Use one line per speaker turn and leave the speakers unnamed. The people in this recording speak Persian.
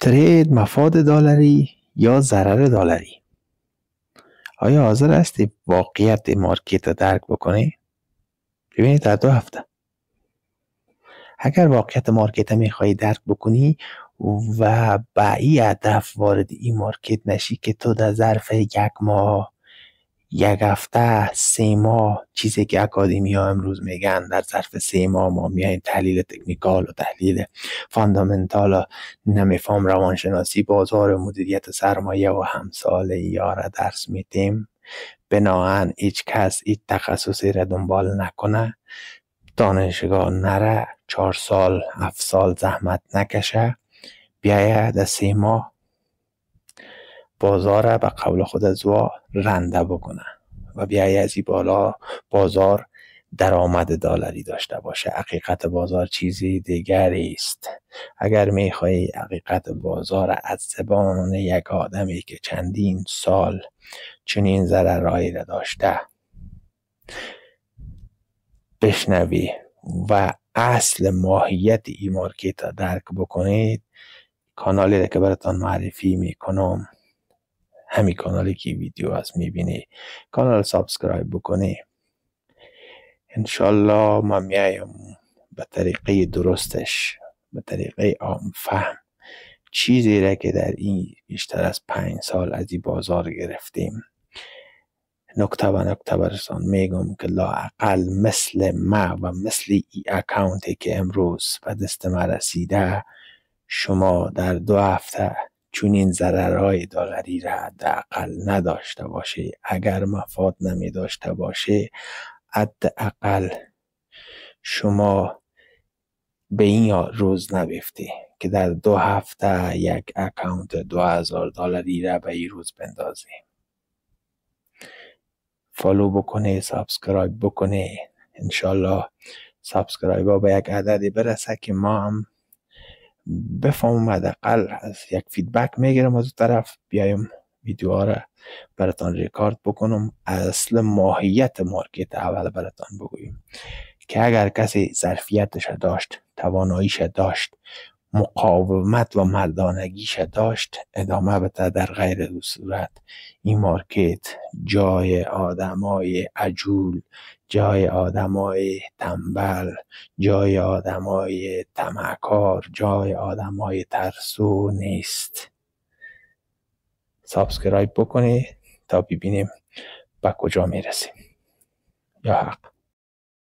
ترید مفاد دلاری یا ضرر دلاری؟ آیا حاضر هستی واقعیت مارکت رو درک بکنی؟ ببینید در 2 هفته اگر واقعیت مارکت میخوایی درک بکنی و با این هدف وارد این مارکت نشی که تو در ظرف 1 ماه، 1 هفته، 3 ماه، چیزی که اکادمی ها امروز میگن در ظرف 3 ماه ما میایم تحلیل تکنیکال و تحلیل فاندامنتال، نمیفهم روانشناسی بازار، مدیریت سرمایه و همسال یاره درس میدیم. بناهن هیچ کس هیچ تخصصی را دنبال نکنه، دانشگاه نره، 4 سال 7 سال زحمت نکشه، بیایه در 3 ماه بازار به قول خود زوا رنده بکنه و بیایه از این بالا بازار درآمد دلاری داشته باشه. حقیقت بازار چیزی دیگری است. اگر میخوایی حقیقت بازار از زبان یک آدمی که چندین سال چنین ضررهایی را داشته بشنوی و اصل ماهیت این مارکت را درک بکنید، کانالی را که براتان معرفی میکنم، همین کانالی که ویدیو هست میبینی، کانال سابسکرایب بکنی، انشالله ما میایم به طریقه درستش، به طریقه عام فهم چیزی را که در این بیشتر از 5 سال از این بازار گرفتیم نکته به نکته برسان میگم که لااقل مثل ما و مثل ای اکاونتی که امروز به دست ما رسیده شما در 2 هفته چونین ضررهای دلاری را حداقل نداشته باشه. اگر مفاد نمی داشته باشه حداقل شما به این روز نبیفتی که در 2 هفته یک اکاونت 2000 دلاری را به این روز بندازی. فالو بکنه، سابسکرایب بکنه، انشالله سابسکرایب ها به یک عددی برسه که ما هم بفهمم، حداقل از یک فیدبک میگیرم از اون طرف، بیایم ویدیوها را براتان ریکارد بکنم، اصل ماهیت مارکت اول براتان بگویم که اگر کسی ظرفیتش داشت، تواناییش داشت، مقاومت و مردانگیش داشت، ادامه بده. در غیر دو صورت این مارکت جای آدمای عجول، جای آدمای تنبل، جای آدمای طمعکار، جای آدمای ترسو نیست. سابسکرایب بکنی تا ببینیم به کجا میرسیم. یا حق.